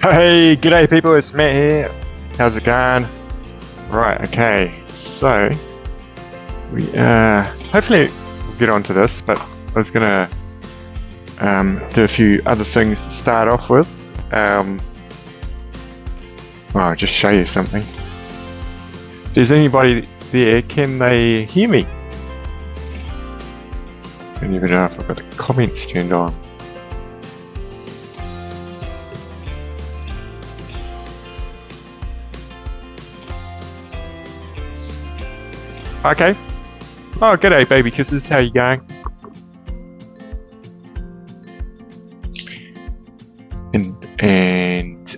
Hey, g'day people, it's Matt here. How's it going? Right, okay, so we hopefully we'll get onto this, but I was gonna do a few other things to start off with. Well, I'll just show you something. If there's anybody there, can they hear me? I don't even know if I've got the comments turned on. Okay. Oh, g'day, baby kisses. How you going? And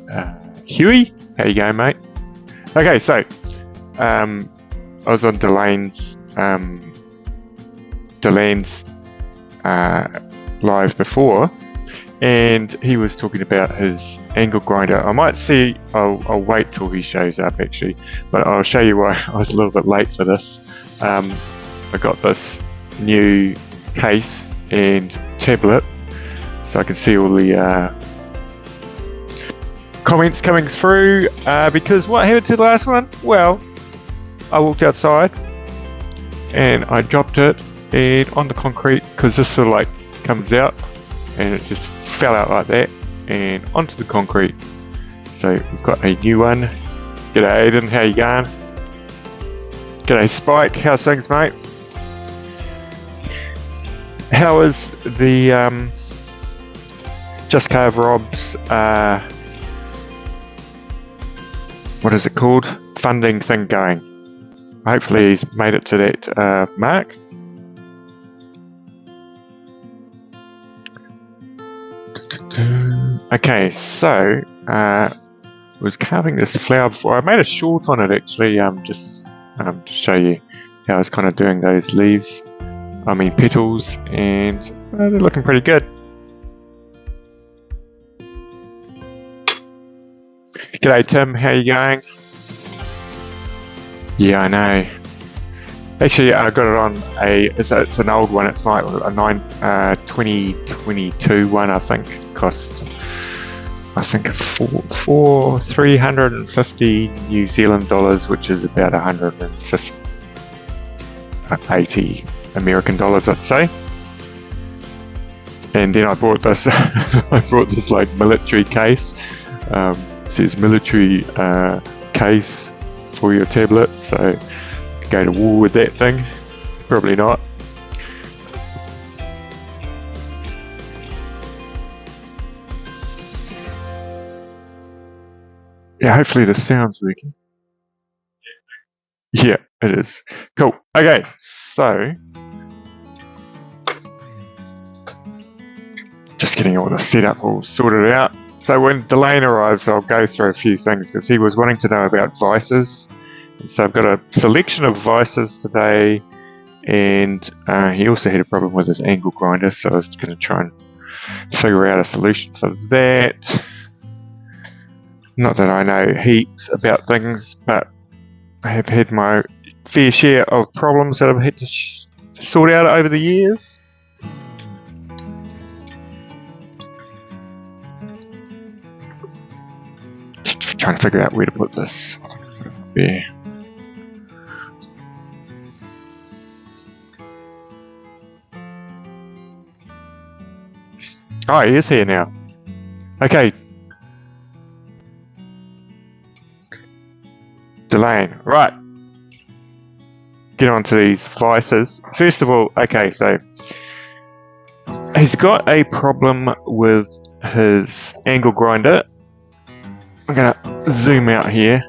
Huey, how you going, mate? Okay, so I was on Delaney's live before, and he was talking about his angle grinder. I might see. I'll wait till he shows up actually, but I'll show you why I was a little bit late for this. I got this new case and tablet, so I can see all the comments coming through. Because what happened to the last one? Well, I walked outside and I dropped it and on the concrete, because this sort of like comes out, and it just fell out like that and onto the concrete. So we've got a new one. G'day Aiden, how you going? G'day Spike, how's things, mate? How is the Just Carve Rob's what is it called? Funding thing going? Hopefully he's made it to that mark. Okay, so was carving this flower before. I made a short on it actually, just to show you how I was kind of doing those leaves. I mean petals, and they're looking pretty good. G'day Tim, how you going? Yeah, I know. Actually, I got it on it's an old one. It's like a 2022 one, I think. Cost, I think, 350 New Zealand dollars, which is about 180 American dollars, I'd say. And then I bought this. I bought this like military case. It says military case for your tablet, so go to war with that thing. Probably not. Yeah, hopefully the sound's working. Yeah, it is. Cool. Okay, so just getting all the setup all sorted out. So when Delane arrives, I'll go through a few things because he was wanting to know about vices. So I've got a selection of vices today, and he also had a problem with his angle grinder, so I was going to try and figure out a solution for that. Not that I know heaps about things, but I have had my fair share of problems that I've had to sort out over the years. Just trying to figure out where to put this. There. Oh, he is here now. Okay. Delane, right. Get on to these vices. First of all, okay, so he's got a problem with his angle grinder. I'm gonna zoom out here.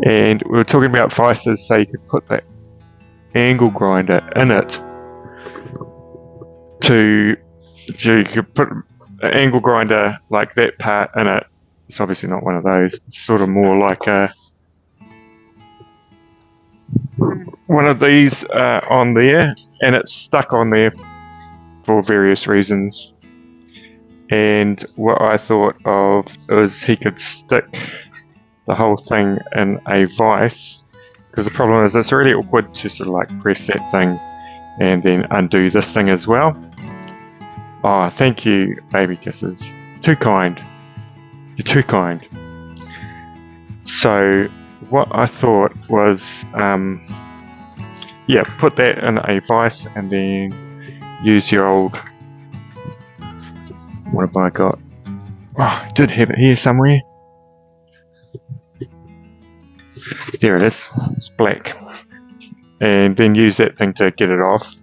And we were talking about vices, so you could put that angle grinder in it so you could put an angle grinder like that part in it. It's obviously not one of those. It's sort of more like a one of these on there, and it's stuck on there for various reasons. And what I thought of was he could stick the whole thing in a vise, because the problem is it's really awkward to sort of like press that thing and then undo this thing as well. Oh, thank you, baby kisses. Too kind. You're too kind. So, what I thought was, yeah, put that in a vise and then use your old. What have I got? Oh, I did have it here somewhere. There it is. It's black. And then use that thing to get it off.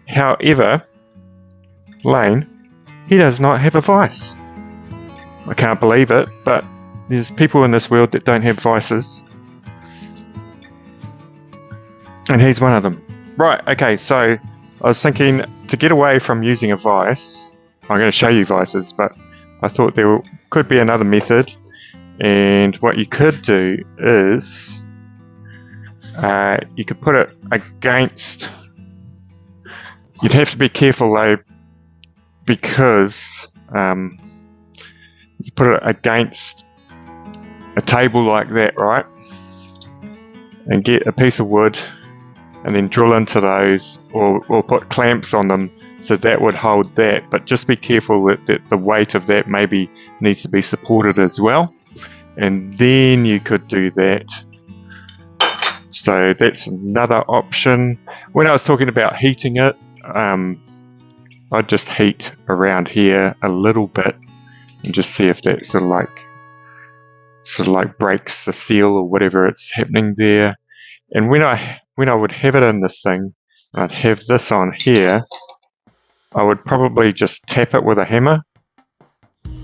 However, Lane, he does not have a vise. I can't believe it, but there's people in this world that don't have vices. And he's one of them. Right, okay, so I was thinking to get away from using a vice, I'm going to show you vices, but I thought there could be another method. And what you could do is you could put it against. You'd have to be careful though, because you put it against a table like that, right? And get a piece of wood and then drill into those, or put clamps on them so that would hold that. But just be careful that the weight of that maybe needs to be supported as well. And then you could do that. So that's another option. When I was talking about heating it, I'd just heat around here a little bit and just see if that sort of like breaks the seal or whatever it's happening there. And when I would have it in this thing, I'd have this on here, I would probably just tap it with a hammer,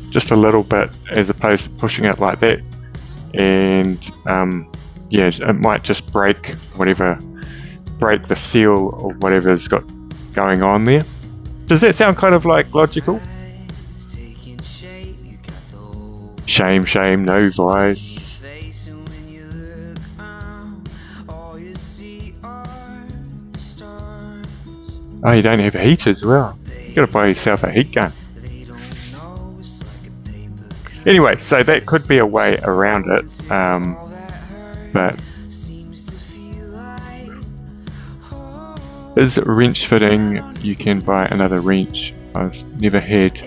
just a little bit, as opposed to pushing it like that. And yeah, it might just break the seal or whatever's got going on there. Does that sound kind of like logical? Shame, shame, no vice. Oh, you don't have a heat as well. You gotta buy yourself a heat gun. Anyway, so that could be a way around it, but is wrench fitting? You can buy another wrench. I've never had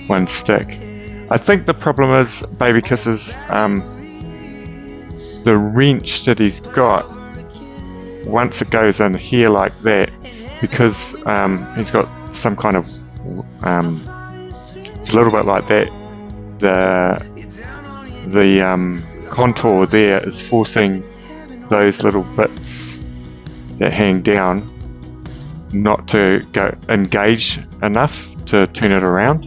one stick. I think the problem is, baby kisses, the wrench that he's got, once it goes in here like that, because he's got some kind of, it's a little bit like that, the contour there is forcing those little bits that hang down not to go engage enough to turn it around.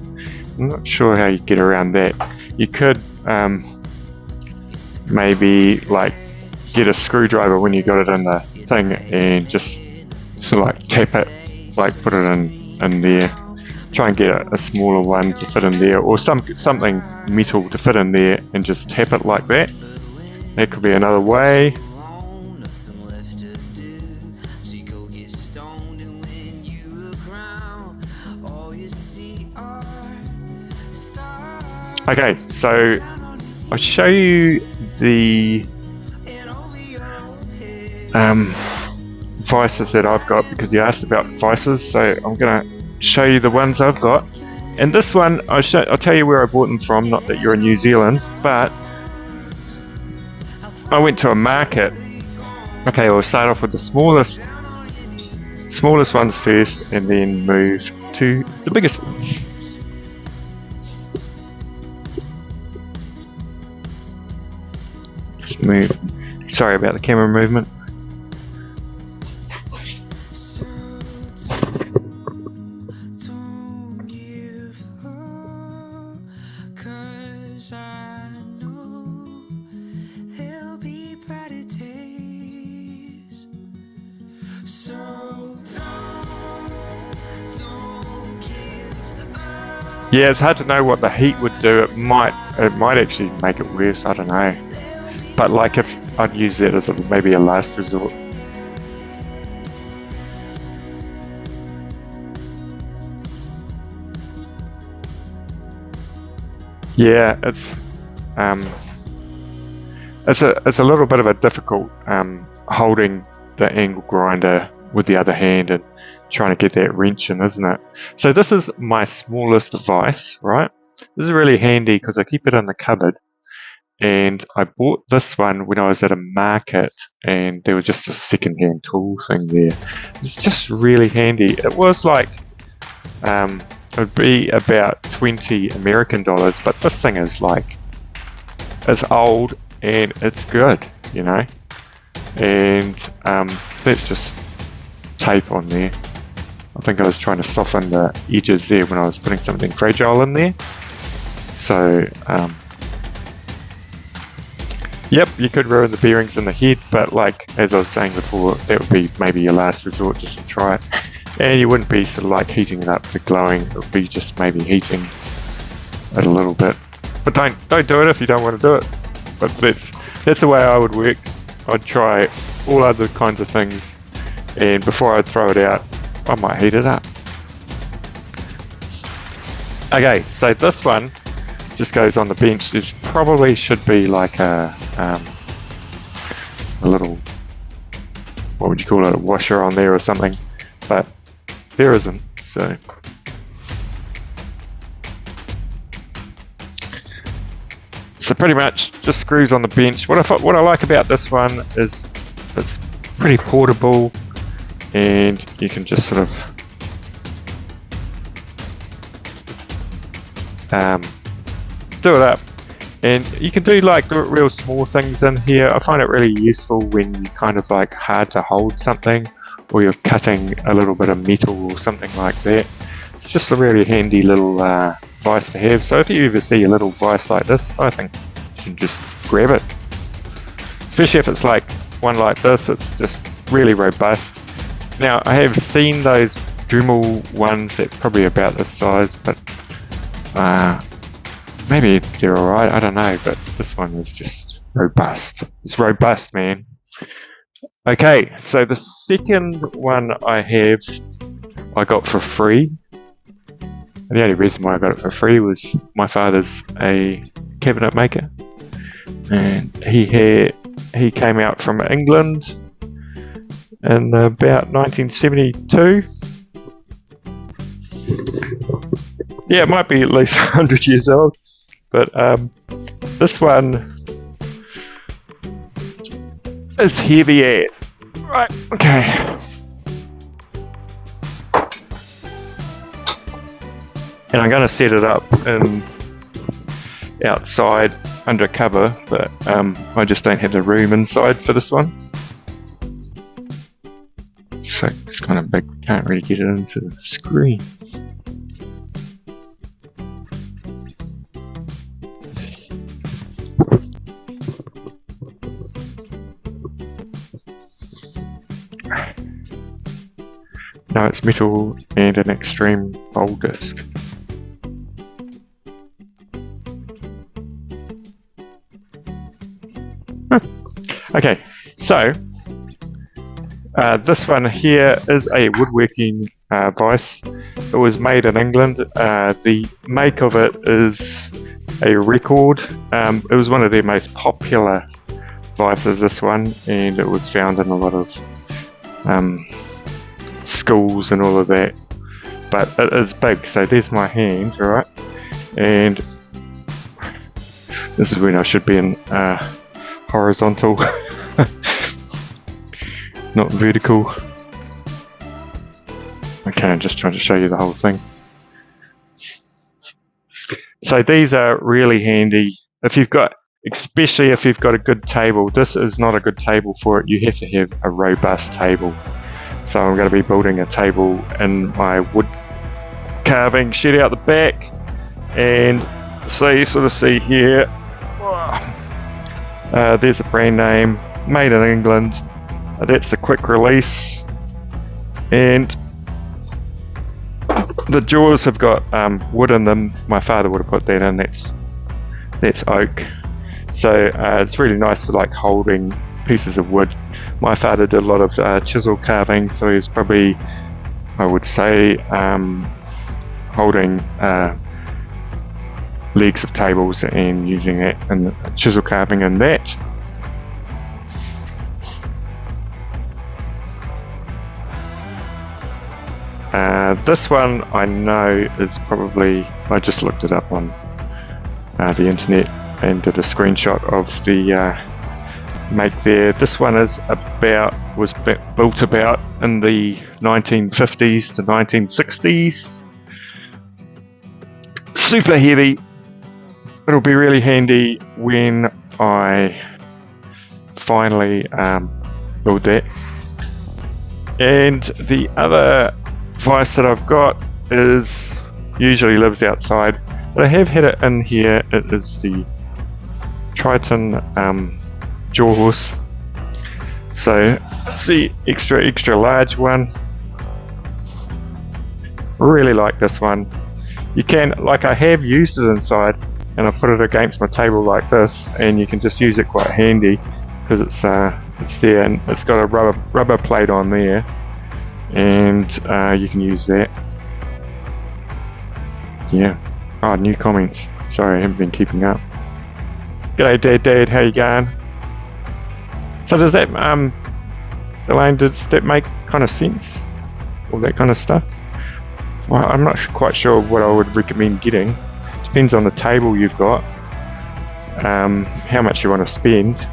I'm not sure how you get around that. You could maybe like get a screwdriver when you got it in the thing and just sort of like tap it, like put it in there. Try and get a smaller one to fit in there, or something metal to fit in there, and just tap it like that. That could be another way. Okay, so I'll show you the vices that I've got, because you asked about vices, so I'm going to show you the ones I've got. And this one, I'll tell you where I bought them from, not that you're in New Zealand, but I went to a market. Okay, we'll start off with the smallest ones first, and then move to the biggest ones. Just move. Sorry about the camera movement. Yeah, it's hard to know what the heat would do. It might actually make it worse. I don't know. But like, if I'd use that as maybe a last resort. Yeah, it's a little bit of a difficult holding the angle grinder with the other hand and trying to get that wrench in, isn't it? So this is my smallest vise, right? This is really handy because I keep it in the cupboard. And I bought this one when I was at a market, and there was just a second-hand tool thing there. It's just really handy. It was like, it would be about 20 American dollars, but this thing is like, it's old and it's good, you know. And that's just tape on there. I think I was trying to soften the edges there when I was putting something fragile in there. So, yep, you could ruin the bearings in the head, but like, as I was saying before, that would be maybe your last resort just to try it. And you wouldn't be sort of like heating it up to glowing, it would be just maybe heating it a little bit. But don't do it if you don't want to do it. But that's the way I would work. I'd try all other kinds of things, and before I'd throw it out, I might heat it up. Okay, so this one just goes on the bench. There probably should be like a little, what would you call it, a washer on there or something, but there isn't. So pretty much just screws on the bench. What I like about this one is it's pretty portable, and you can just sort of do it up, and you can do like real small things in here. I find it really useful when you kind of like hard to hold something, or you're cutting a little bit of metal or something like that. It's just a really handy little vise to have. So if you ever see a little vise like this, I think you can just grab it, especially if it's like one like this. It's just really robust. Now I have seen those Dremel ones that probably about this size, but maybe they're alright, I don't know, but this one is just robust. It's robust, man. Okay, so the second one I got for free. And the only reason why I got it for free was my father's a cabinet maker, and he came out from England in about 1972. Yeah, it might be at least 100 years old, but this one is heavy as. Right, okay. And I'm going to set it up outside under cover, but I just don't have the room inside for this one. So it's kind of big, can't really get it into the screen. No, it's metal and an extreme bowl disc. Okay, so this one here is a woodworking vise. It was made in England. The make of it is a record. It was one of their most popular vices, this one, and it was found in a lot of schools and all of that. But it is big, so there's my hand, right? And this is when I should be in horizontal, not vertical. Okay, I'm just trying to show you the whole thing. So these are really handy if you've got, especially if you've got a good table. This is not a good table for it. You have to have a robust table. So I'm going to be building a table in my wood carving shed out the back, and so you sort of see here, there's a brand name, made in England. That's the quick release, and the jaws have got wood in them. My father would have put that in. That's oak. So it's really nice for like holding pieces of wood. My father did a lot of chisel carving, so he's probably, I would say, holding legs of tables and using that and chisel carving in that. This one I know is probably, I just looked it up on the internet and did a screenshot of the make there. This one is was built about in the 1950s to 1960s. Super heavy. It'll be really handy when I finally build that. And the other vice that I've got usually lives outside, but I have had it in here. It is the Triton Jawhorse. So it's the extra large one. Really like this one. You can, like, I have used it inside, and I put it against my table like this, and you can just use it quite handy because it's there, and it's got a rubber plate on there, and you can use that. Yeah. Oh, new comments. Sorry, I haven't been keeping up. G'day, Dad. How you going? So does that, Elaine, does that make kind of sense? All that kind of stuff? Well, I'm not quite sure what I would recommend getting. Depends on the table you've got, how much you want to spend.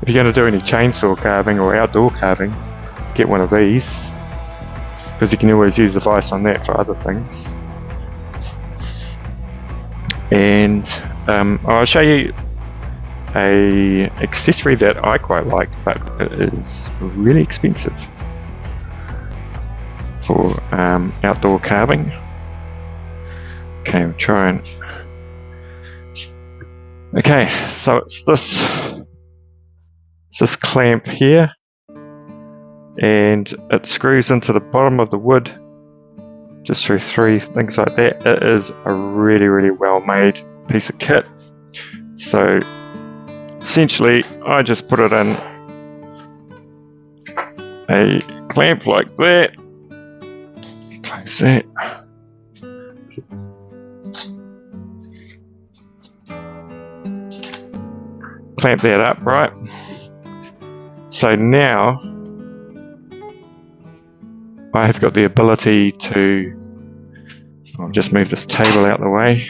If you're going to do any chainsaw carving or outdoor carving, get one of these, because you can always use the vise on that for other things. And I'll show you a accessory that I quite like, but it is really expensive for outdoor carving. Okay, I'm trying. Okay, so it's this clamp here, and it screws into the bottom of the wood just through 3 things like that. It is a really well made piece of kit. So essentially I just put it in a clamp like that, close that, clamp that up, right? So now I have got the ability to, I'll just move this table out of the way.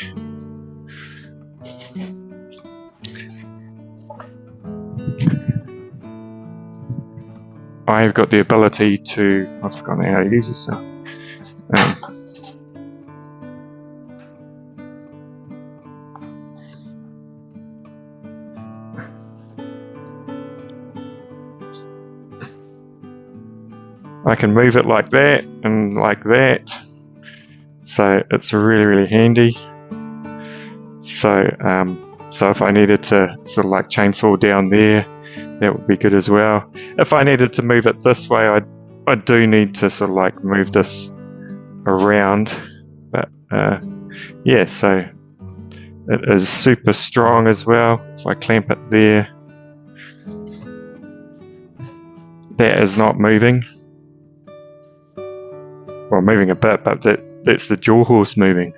I've got the ability to, I've forgotten how to use this now. I can move it like that and like that, so it's really handy. So if I needed to sort of like chainsaw down there, that would be good as well. If I needed to move it this way, I do need to sort of like move this around, but yeah, so it is super strong as well. If I clamp it there, that is not moving. Well, moving a bit, but that's the Jawhorse moving.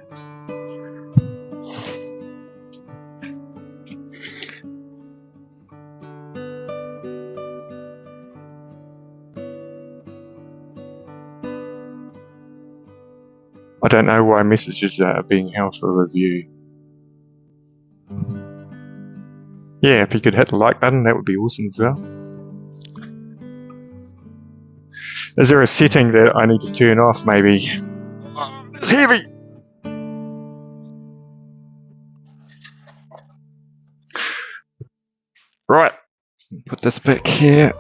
I don't know why messages are being held for review. Yeah, if you could hit the like button, that would be awesome as well. Is there a setting that I need to turn off, maybe? Oh, it's heavy! Right, put this back here.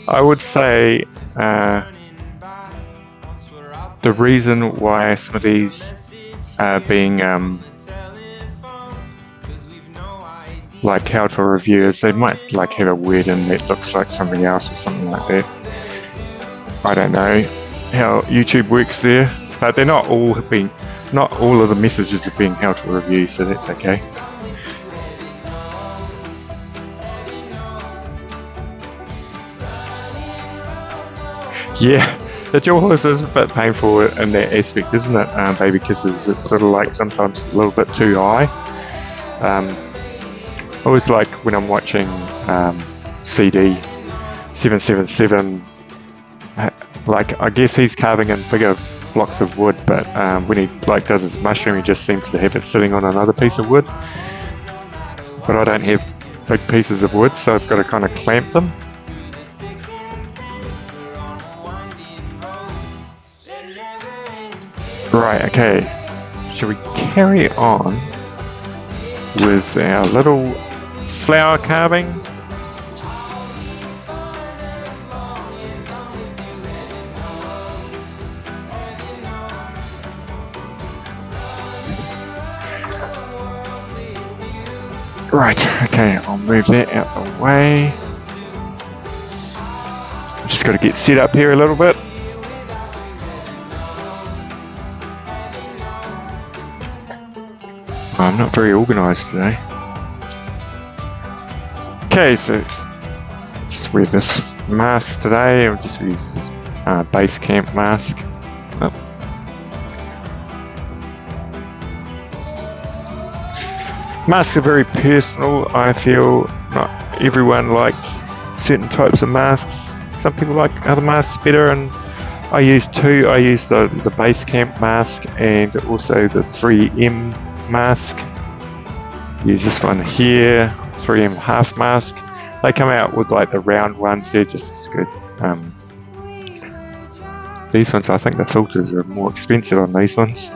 I would say the reason why some of these are being like how to reviewers, they might like have a word in that looks like something else or something like that. I don't know how YouTube works there, but they're not all of the messages have been how to review, so that's okay. Yeah, the Jawhorse is a bit painful in that aspect, isn't it, baby kisses? It's sort of like sometimes a little bit too high. I always like when I'm watching CD 777, like I guess he's carving in bigger blocks of wood, but when he like does his mushroom, he just seems to have it sitting on another piece of wood. But I don't have big pieces of wood, so I've got to kind of clamp them. Right, okay. Shall we carry on with our little flower carving? Right, okay, I'll move that out the way. Just got to get set up here a little bit. I'm not very organised today. Okay, so just wear this mask today. I'll just use this BASECAMP mask. Oh. Masks are very personal, I feel. Not everyone likes certain types of masks. Some people like other masks better, and I use two. I use the BASECAMP mask and also the 3M mask. Use this one here, 3M half mask. They come out with like the round ones, they're just as good. These ones, I think the filters are more expensive on these ones.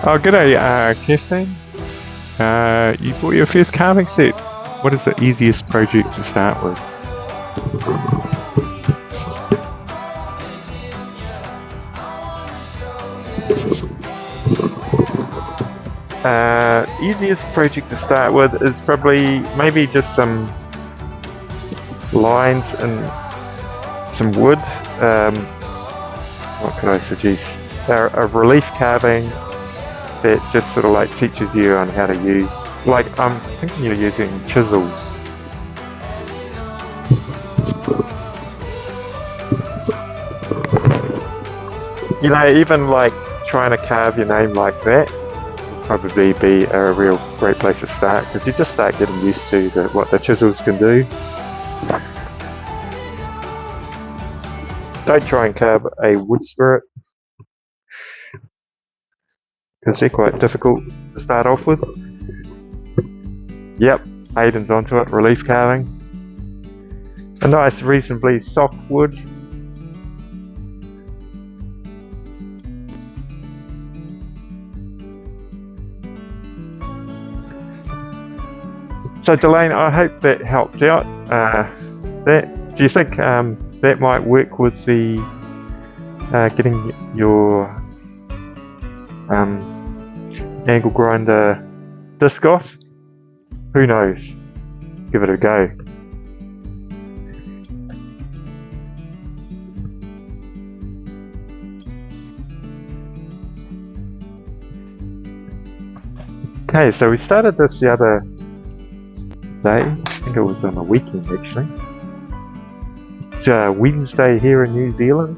Oh, g'day, Kirsten. You bought your first carving set. What is the easiest project to start with? Easiest project to start with is probably maybe just some lines and some wood. What could I suggest? A relief carving that just sort of like teaches you on how to use, like I'm thinking you're using chisels. You know, even like trying to carve your name like that would probably be a real great place to start, because you just start getting used to what the chisels can do. Don't try and carve a wood spirit, because they're quite difficult to start off with. Yep, Aiden's onto it, relief carving. A nice, reasonably soft wood. So Delane, I hope that helped out. Do you think that might work with the getting your angle grinder disc off? Who knows? Give it a go. Okay, so we started this the other day. I think it was on the weekend actually. It's Wednesday here in New Zealand.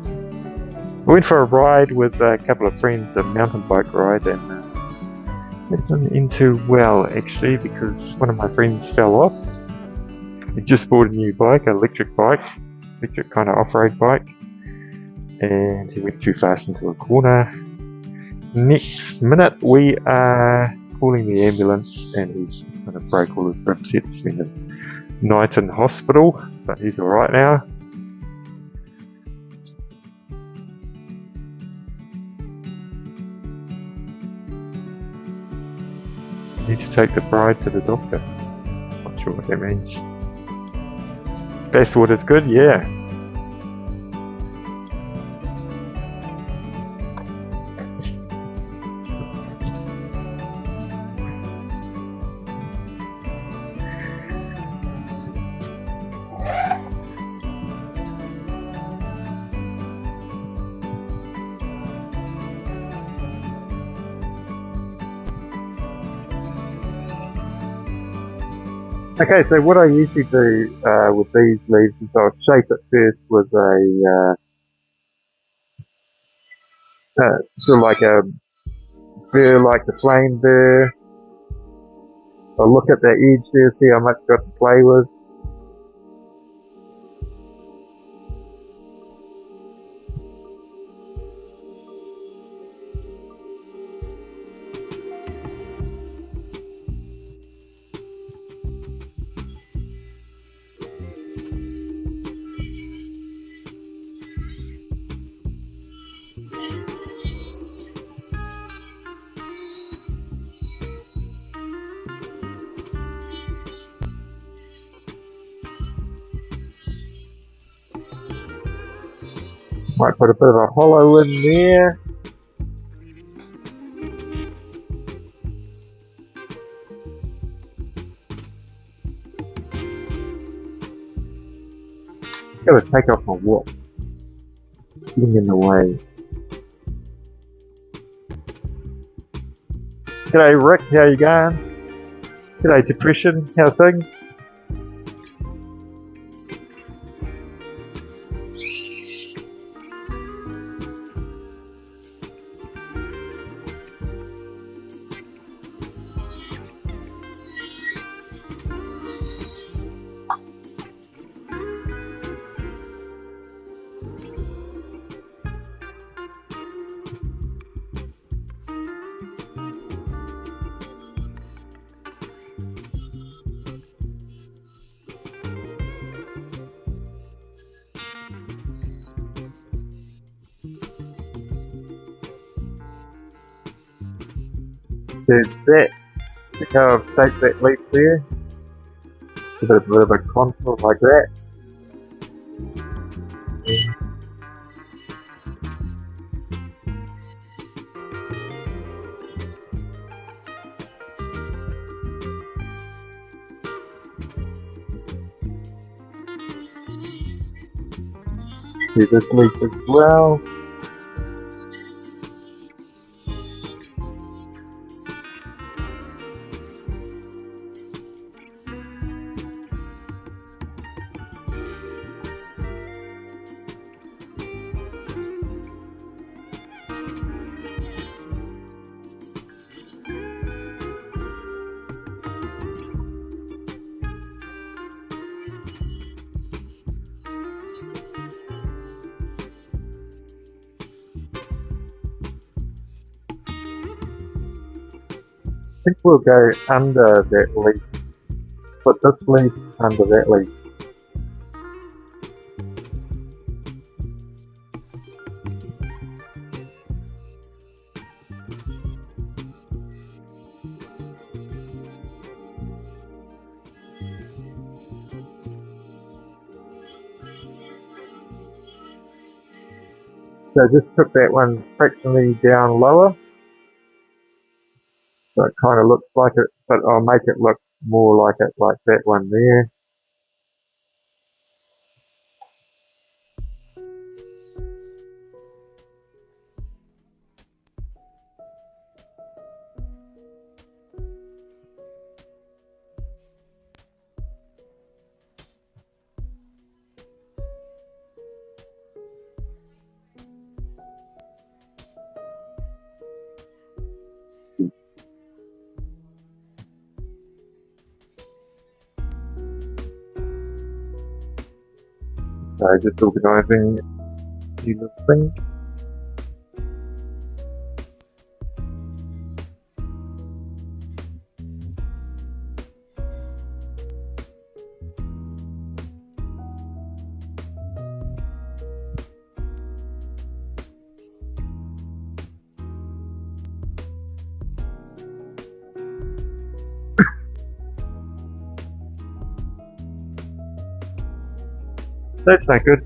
We went for a ride with a couple of friends, a mountain bike ride, and it didn't end too well actually, because one of my friends fell off. He just bought a new bike, an electric kind of off-road bike, and he went too fast into a corner. Next minute we are calling the ambulance, and he's kind of broke all his ribs. He had to spend a night in hospital, but he's alright now. take the bride to the doctor. Not sure what that means. Basswood is good, yeah. Okay, so what I usually do with these leaves is I'll shape it first with a sort of like a burr, like the flame burr. I'll look at the edge there, see how much I've got to play with. Might put a bit of a hollow in there. Gotta take off my watch. Getting in the way. G'day Rick, how you going? G'day Depression, how's things? There's that. Look how I've shaped that leaf there. Give it a bit of a contour like that. Do this leaf as well. I think we'll go under that leaf. Put this leaf under that leaf. So just took that one fractionally down lower. So it kind of looks like it, but I'll make it look more like it, like that one there. So just organising a few little things. That's no good.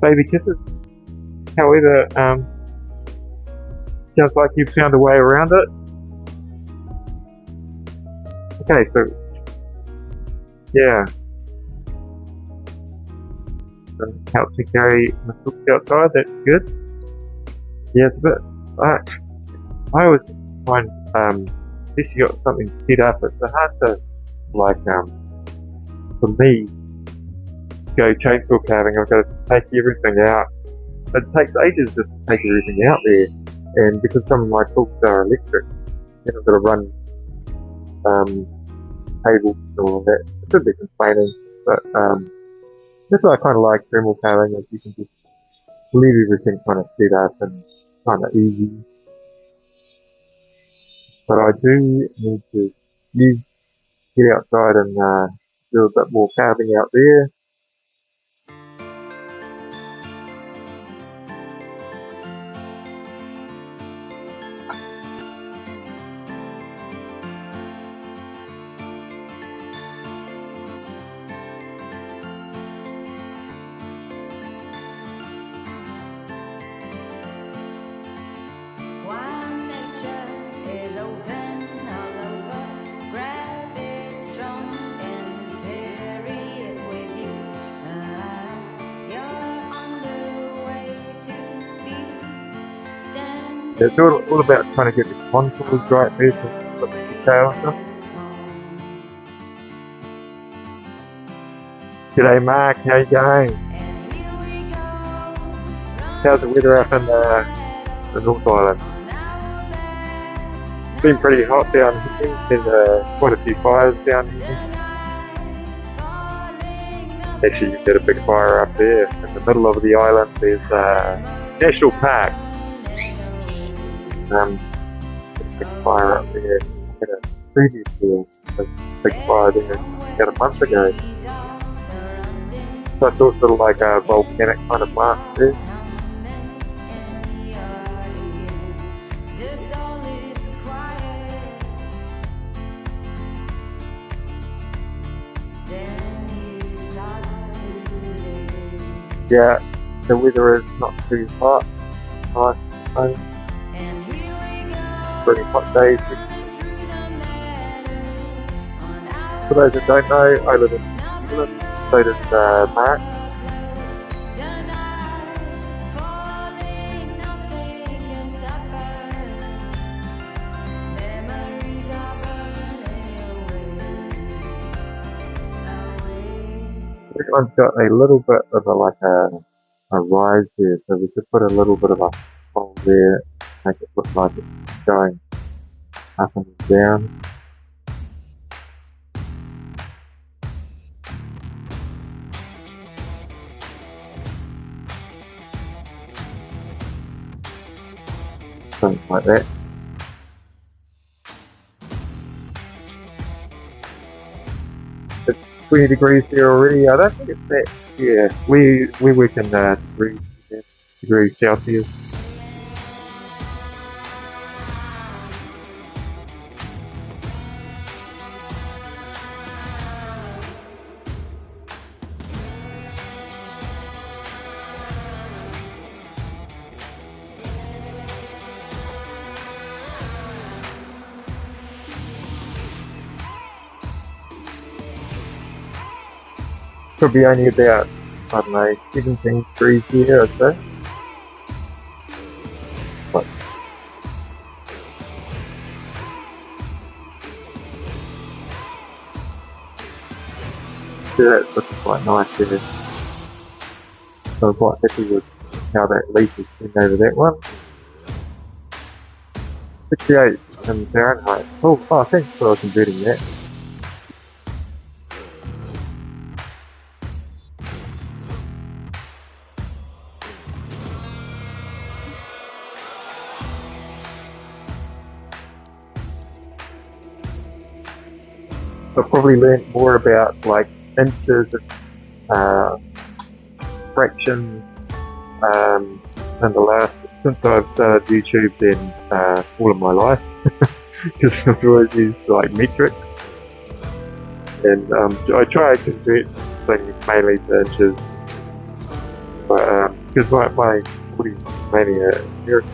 Baby kisses. However, sounds like you've found a way around it. Okay, so yeah, help to carry the books outside. That's good. Yeah, it's a bit. I always find if you got something set up, it's hard to like for me go chainsaw carving. I've got to take everything out. It takes ages just to take everything out there, and because some of my tools are electric, then I've got to run cables and all that. It's a bit complaining, but that's what I kind of like Dremel carving, is you can just leave everything kind of set up and kind of easy. But I do need to get outside and do a bit more carving out there. It's all about trying to get the contours right there to put the detail and stuff. G'day Mark, how you going? How's the weather up in the North Island? It's been pretty hot down here, there's quite a few fires down here. Actually, you've got a big fire up there in the middle of the island. There's a national park. Big fire up there. I had a previously a big fire there about a month ago. So it's sort of like a volcanic kind of blast there. Yeah, the weather is not too hot. Nice. Pretty hot days. For those that don't know, I live in New Zealand, so does Mark. This one's got a little bit of a rise there, so we could put a little bit of a hole there, make it look like it's going up and down. Something like that. It's 20 degrees here already. I don't think it's that. Yeah, we work in degrees Celsius. Could be only about, I don't know, 17 degrees here, I'd say. But yeah, that looks quite nice there. So I'm quite happy with how that leaf is been over that one. 68 in Fahrenheit. Oh, thanks for converting that. I've probably learned more about like inches and fractions since I've started YouTube than all of my life, because I've always used like metrics, and I try to convert things mainly to inches. But because my wood is mainly American.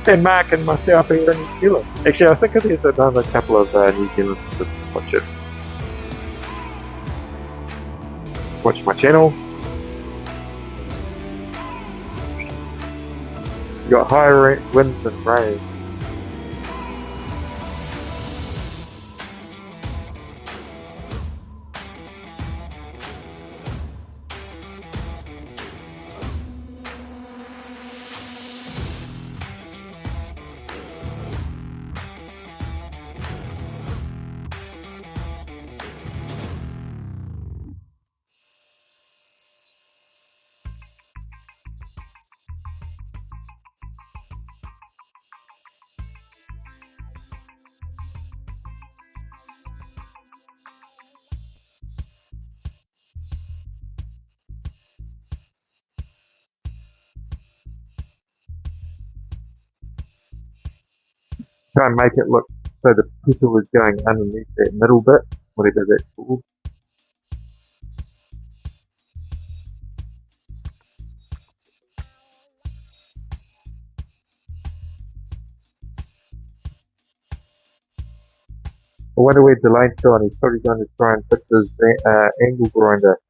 And Mark and myself here in New Zealand. Actually, I think there's another couple of New Zealanders that watch it. Watch my channel. You got high winds and rain. Try and make it look so the petal is going underneath that middle bit, whatever that's called. I wonder where Delane's gone. He's probably going to try and fix his angle grinder.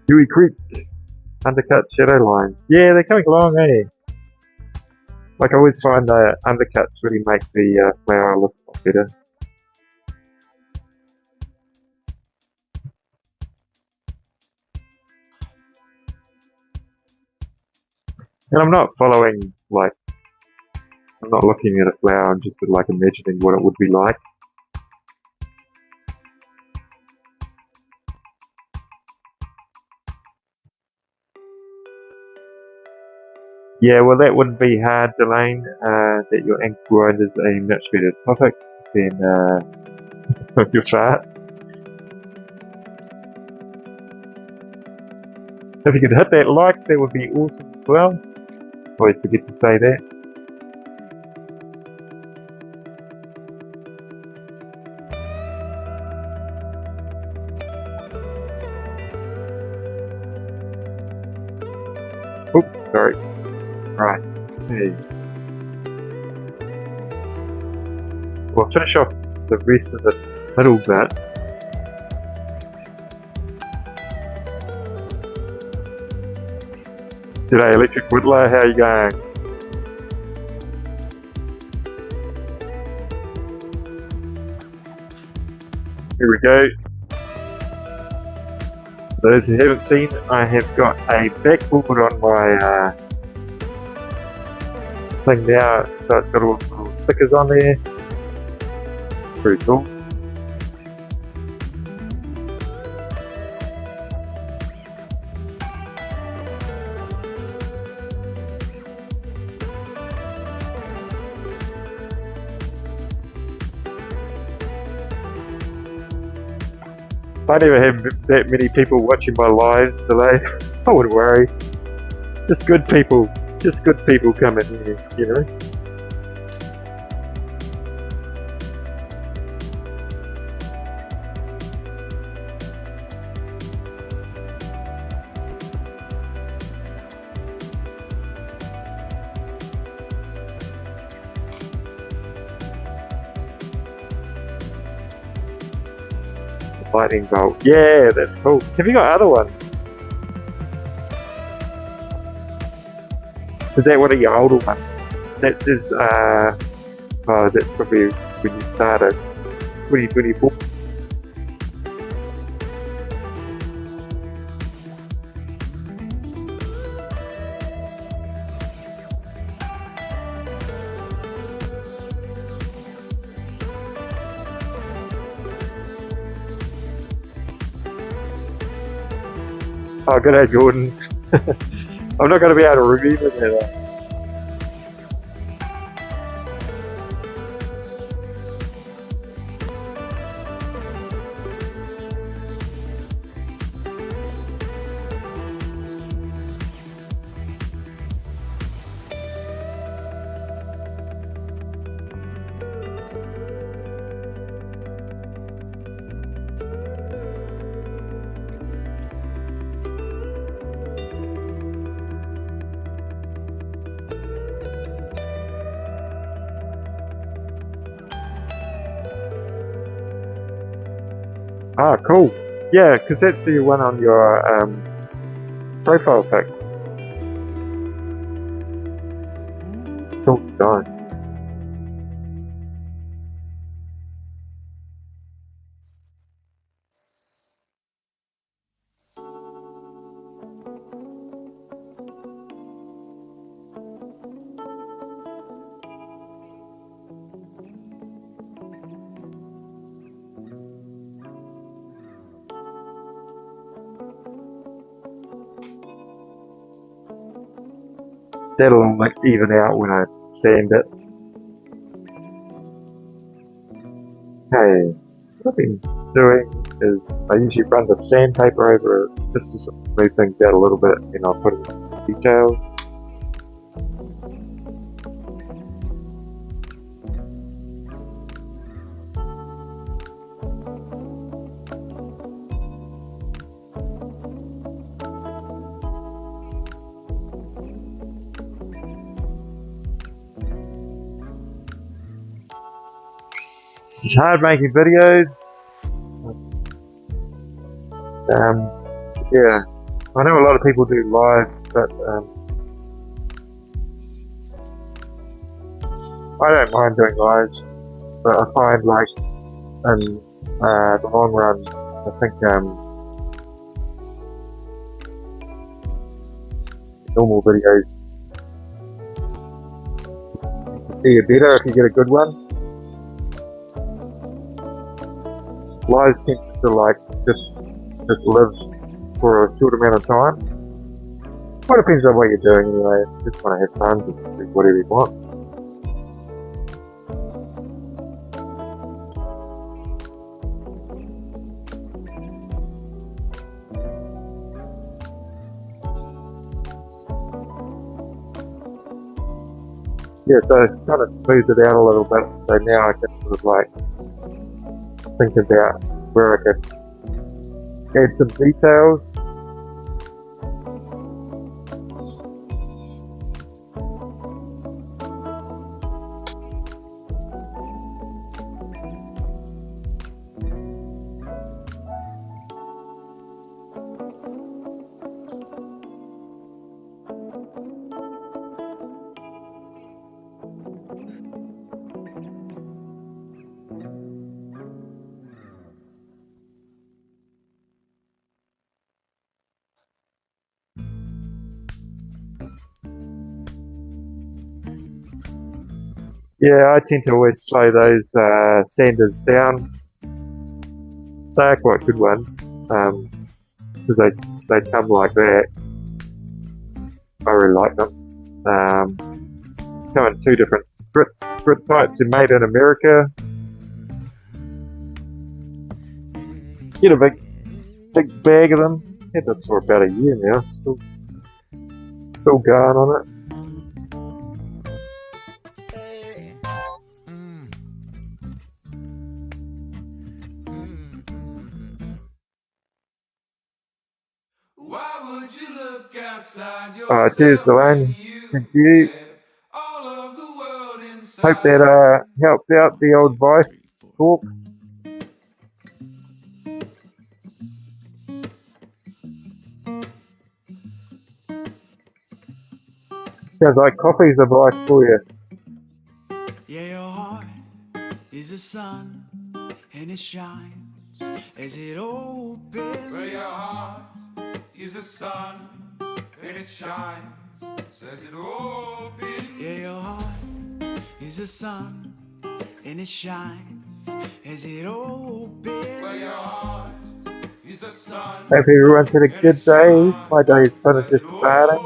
Dewey Creek, undercut shadow lines. Yeah, they're coming along, eh? Like I always find the undercuts really make the flower look a lot better. And I'm not following, like, I'm not looking at a flower, I'm just sort of like imagining what it would be like. Yeah, well that wouldn't be hard, Delane, that your ankle grind is a much better topic than your farts. If you could hit that like, that would be awesome as well. Always forget to say that. Oops, sorry. Right, hey. We'll finish off the rest of this middle bit. G'day Electric Whittler, how are you going? Here we go. For those who haven't seen, I have got a backboard on my thing now, so it's got all the little stickers on there. Pretty cool. I never have that many people watching my lives today. I wouldn't worry. Just good people coming here, you know. Lightning bolt. Yeah, that's cool. Have you got other ones? Is that one of your older ones? That says, oh, that's probably when you started. 2024. Oh, good day, Jordan. I'm not going to be able to review them though. Ah, cool. Yeah, because that's the one on your profile pic. Cool. Nice. That'll like even out when I sand it. Hey, what I've been doing is I usually run the sandpaper over it just to smooth things out a little bit, and I'll put in details. It's hard making videos. Yeah, I know a lot of people do live, but I don't mind doing lives. But I find like in the long run, I think normal videos see you better if you get a good one. Lives tend to like just live for a short amount of time. Well, it depends on what you're doing anyway. Just want to have fun, just do whatever you want. Yeah, so it's kind of smoothed it out a little bit. So now I can sort of like think about where I could add some details. Yeah, I tend to always slow those sanders down. They're quite good ones, because they come like that. I really like them. Come in two different grit types. They're made in America. Get a big bag of them. Had this for about a year now. Still going on it. Cheers, Delaney. Thank you. Hope that helped out the old vice talk. Sounds like coffee's advice for you. Yeah, your heart is a sun, and it shines as it opens. Well, your heart is a sun, and it shines as it opens. Yeah, your heart is a sun, and it shines as it opens. Well, your heart Hope everyone's had a good day. My day is kind of just starting.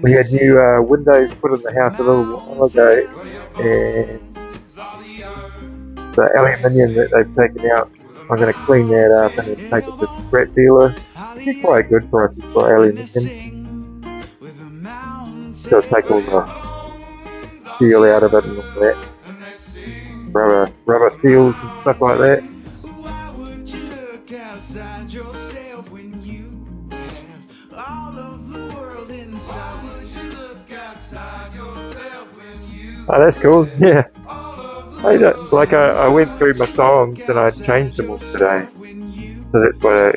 We had new windows put in the house a little while ago, and the aluminium that they've taken out, I'm going to clean that up and then take it to the scrap dealer. It's quite good prices for aluminium. So take all the steel out of it and all that. Rubber seals and stuff like that. Oh, that's cool. Yeah. I went through my songs and I changed them all today. So that's why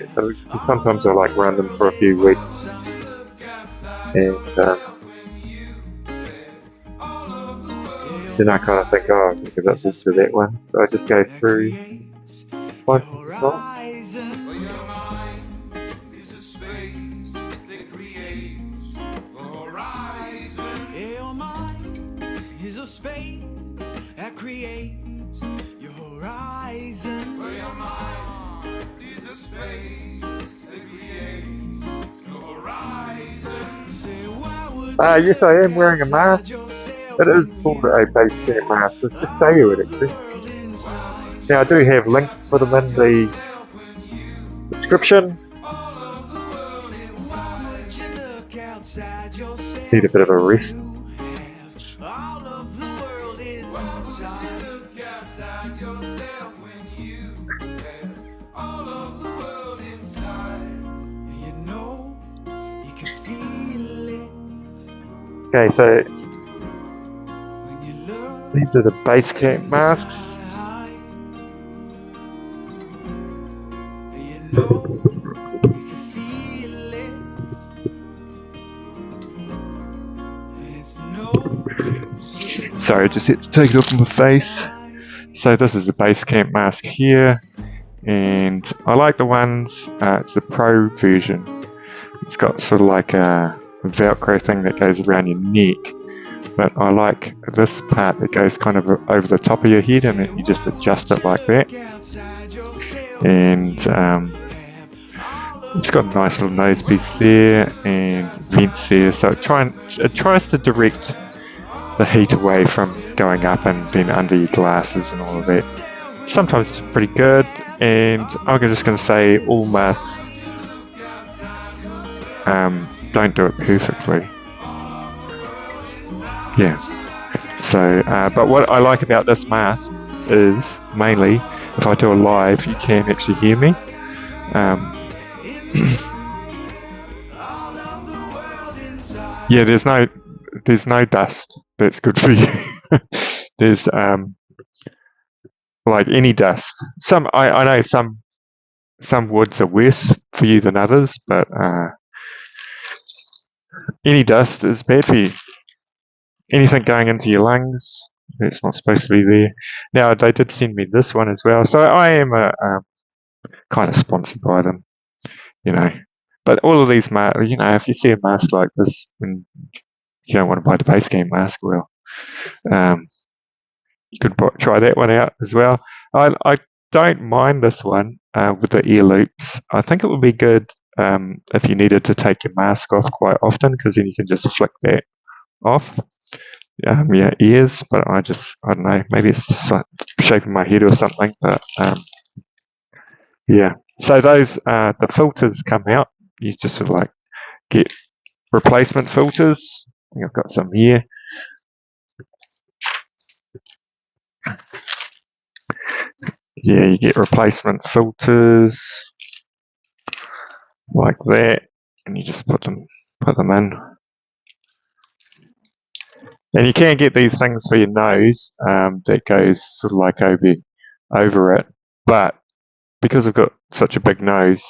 sometimes I like run them for a few weeks. And then I kind of think, oh, I can give it to that one. So I just go through, find some songs. Creates your horizon. Where your mind is a space that creates your horizon. Yes, I am wearing a mask. It is called a BASECAMP mask. Let's just show you it actually. Now I do have links for them in the description. Need a bit of a rest. Okay, so these are the BASECAMP masks. Sorry, I just had to take it off my face. So this is the BASECAMP mask here, and I like the ones, it's the Pro version. It's got sort of like a Velcro thing that goes around your neck, but I like this part that goes kind of over the top of your head, and then you just adjust it like that. And it's got a nice little nose piece there and vents there, so it tries to direct the heat away from going up and then under your glasses and all of that. Sometimes it's pretty good, and I'm just going to say all masks don't do it perfectly. Yeah. So, but what I like about this mask is mainly if I do a live, you can actually hear me. Yeah, there's no dust. That's good for you. There's like any dust. I know some woods are worse for you than others, but any dust is bad for you. Anything going into your lungs, that's not supposed to be there. Now, they did send me this one as well, so I am kind of sponsored by them, you know. But all of these masks, you know, if you see a mask like this and you don't want to buy the BASECAMP mask, well, you could try that one out as well. I don't mind this one with the ear loops. I think it would be good if you needed to take your mask off quite often, because then you can just flick that off. Yeah, ears, but I don't know, maybe it's just like shaping my head or something, but yeah. So those, the filters come out, you just sort of like get replacement filters. I think I've got some here. Yeah, you get replacement filters like that, and you just put them in. And you can get these things for your nose that goes sort of like over it, but because I've got such a big nose,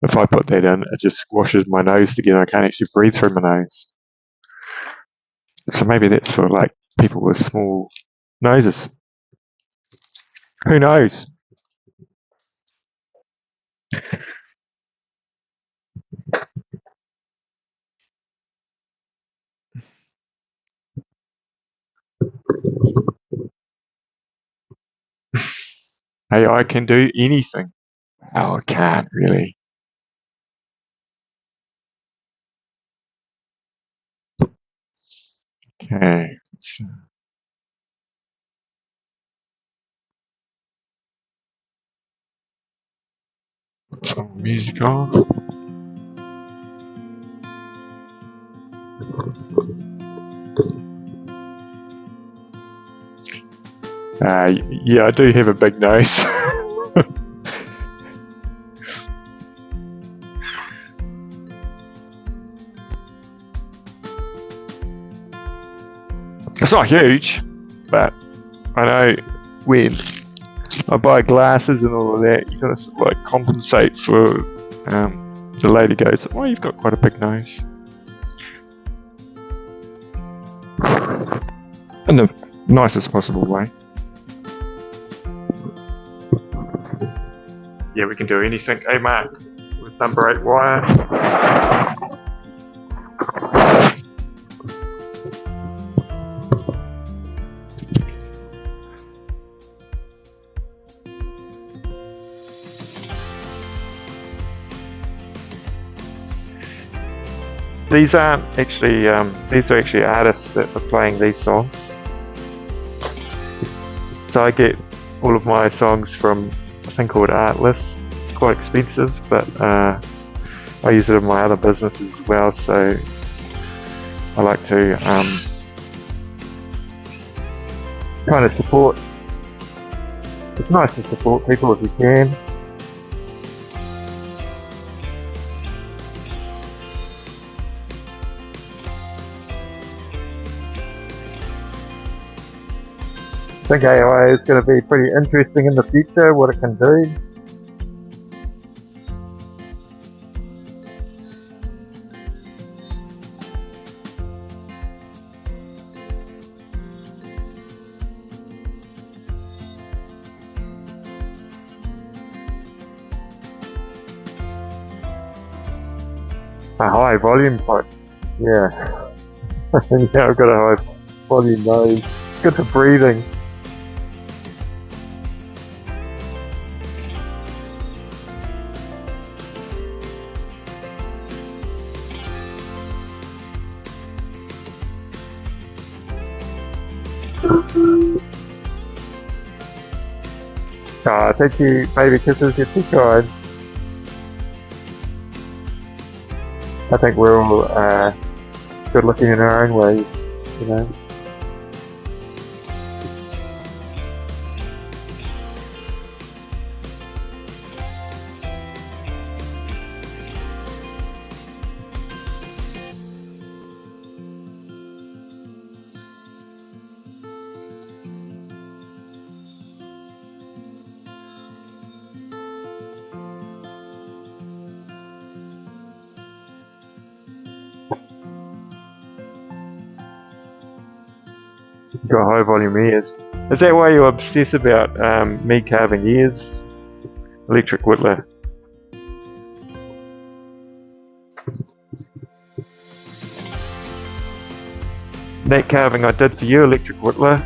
if I put that in, it just squashes my nose together. I can't actually breathe through my nose. So maybe that's for like people with small noses. Who knows? AI can do anything. Oh, it can't really. Okay. Some music on. Yeah, I do have a big nose. It's not huge, but I know when I buy glasses and all of that, you gotta sort of like compensate for. The lady goes, "Oh, you've got quite a big nose," in the nicest possible way. Yeah, we can do anything. Hey, Mark, with number 8 wire. These aren't actually, these are actually artists that are playing these songs. So I get all of my songs from a thing called Artlist. It's quite expensive, but I use it in my other businesses as well, so I like to kind of support. It's nice to support people if you can. I think AI is going to be pretty interesting in the future, what it can do. A high volume pipe, yeah. Yeah, I've got a high volume nose. Good for breathing. Thank you, baby kisses, you're too kind. I think we're all good looking in our own ways, you know. Got high volume ears. Is that why you obsess about me carving ears? Electric whittler. That carving I did for you, electric whittler,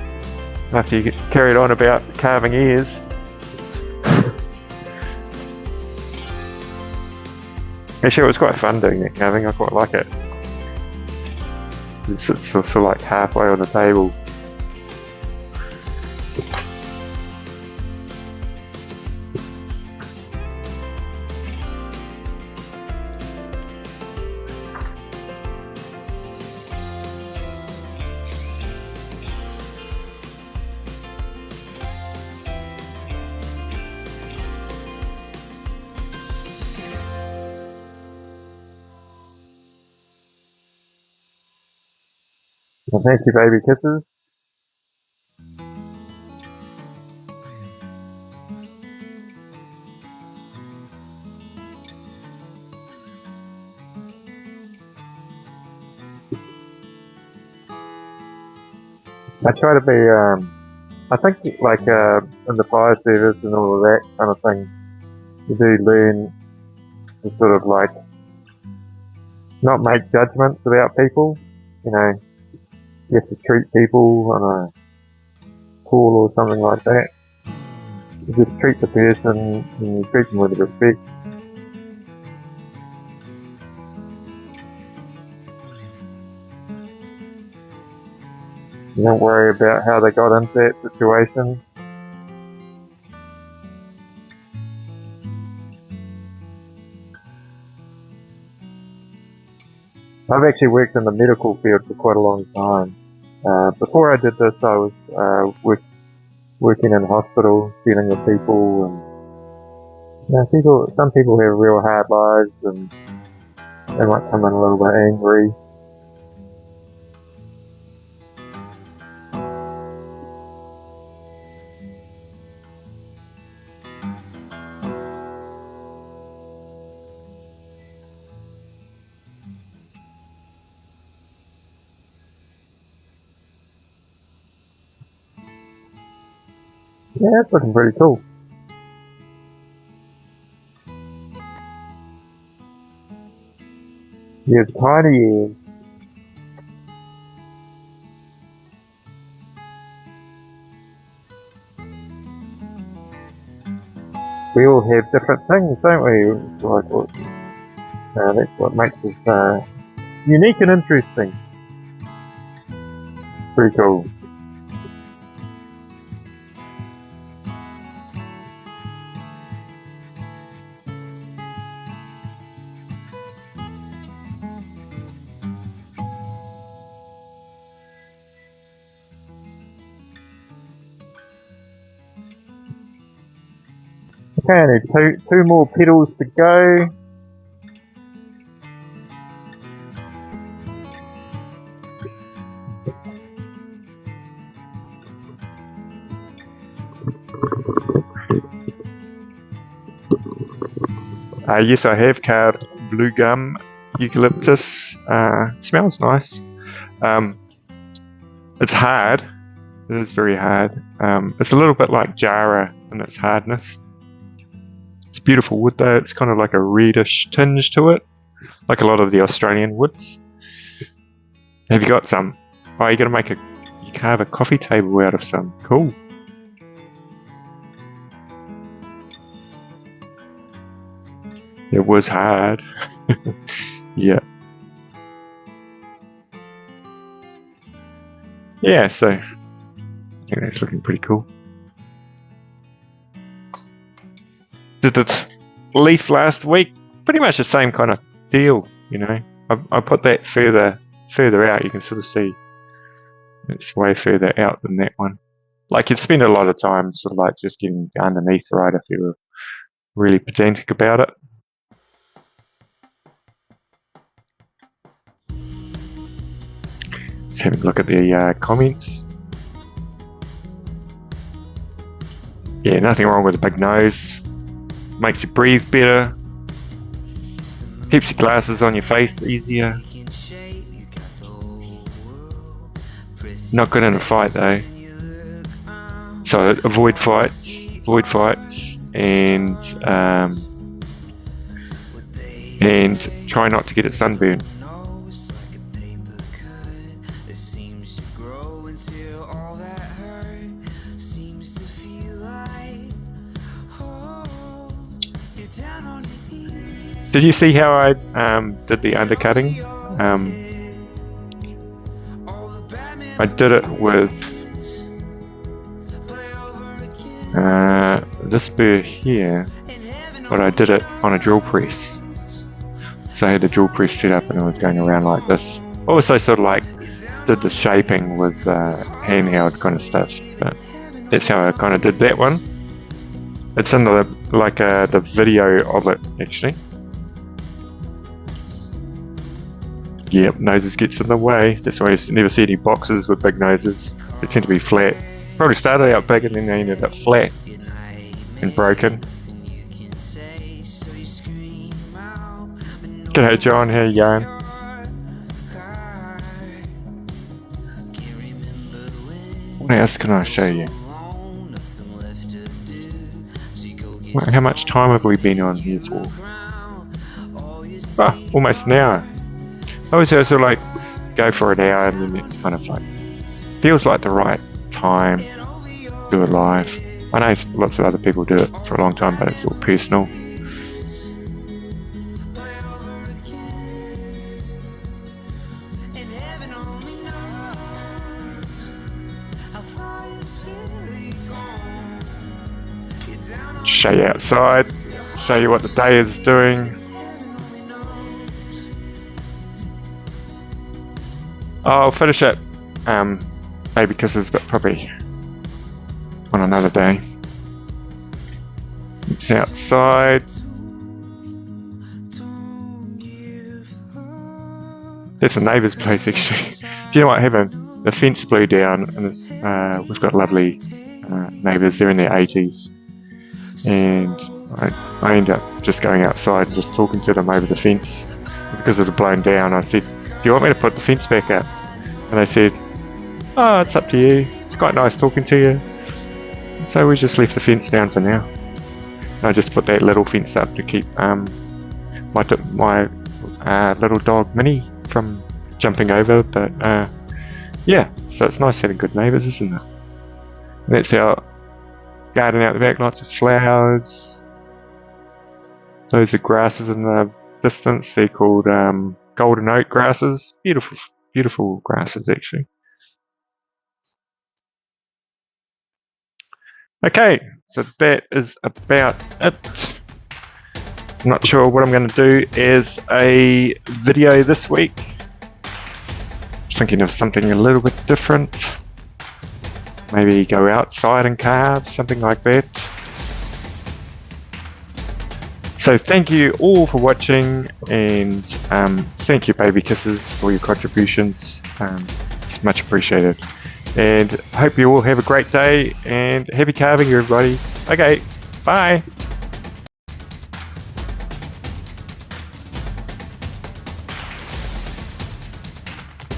after you carried on about carving ears. Actually, it was quite fun doing that carving. I quite like it. It sits for like halfway on the table. Well, thank you, baby kisses. I try to be, I think like in the fire service and all of that kind of thing, you do learn to sort of like not make judgments about people. You know, you have to treat people on a call or something like that. You just treat the person and you treat them with respect. You don't worry about how they got into that situation. I've actually worked in the medical field for quite a long time. Before I did this, I was working in hospitals, dealing with people, and some people have real hard lives, and they might come in a little bit angry. Yeah, it's looking pretty cool. He has tiny ears. We all have different things, don't we? That's what makes us unique and interesting. Pretty cool. Okay, I need two more pedals to go. Yes, I have carved blue gum eucalyptus. Smells nice. It's hard. It is very hard. It's a little bit like Jara in its hardness. It's beautiful wood though. It's kind of like a reddish tinge to it, like a lot of the Australian woods. Have you got some? Oh, you're gonna you carve a coffee table out of some. Cool. It was hard. Yeah. Yeah, so I think that's looking pretty cool. Did this leaf last week. Pretty much the same kind of deal, you know. I put that further out. You can sort of see it's way further out than that one. Like you'd spend a lot of time sort of like just getting underneath, right, if you were really pedantic about it. Let's have a look at the comments. Yeah, nothing wrong with a big nose. Makes you breathe better. Keeps your glasses on your face easier. Not good in a fight though. So avoid fights, and try not to get it sunburned. Did you see how I did the undercutting? I did it with this burr here, but I did it on a drill press. So I had the drill press set up and I was going around like this. Also sort of like did the shaping with handheld kind of stuff, but that's how I kind of did that one. It's in the video of it actually. Yep, noses gets in the way. That's why you never see any boxes with big noses. They tend to be flat. Probably started out big and then they ended up flat and broken. G'day John, how you going? What else can I show you? How much time have we been on here for? Oh, almost an hour. I always sort of like go for an hour and then it's kind of like feels like the right time to do it live. I know lots of other people do it for a long time, but it's all personal. Show you outside, show you what the day is doing. I'll finish it maybe kisses, but probably on another day. It's outside. It's a neighbour's place actually. Do you know what happened? The fence blew down, and it's, we've got lovely neighbours. They're in their 80s, and I ended up just going outside and just talking to them over the fence. Because it had blown down, I said, "Do you want me to put the fence back up?" And they said, "Oh, it's up to you. It's quite nice talking to you." So we just left the fence down for now. And I just put that little fence up to keep my little dog Minnie from jumping over. But yeah, so it's nice having good neighbours, isn't it? And that's our garden out the back, lots of flowers. Those are grasses in the distance. They're called golden oak grasses. Beautiful, beautiful grasses actually. Okay, so that is about it. I'm not sure what I'm going to do as a video this week. Just thinking of something a little bit different. Maybe go outside and carve, something like that. So thank you all for watching, and thank you Baby Kisses for your contributions. It's much appreciated. And I hope you all have a great day, and happy carving everybody. Okay, bye.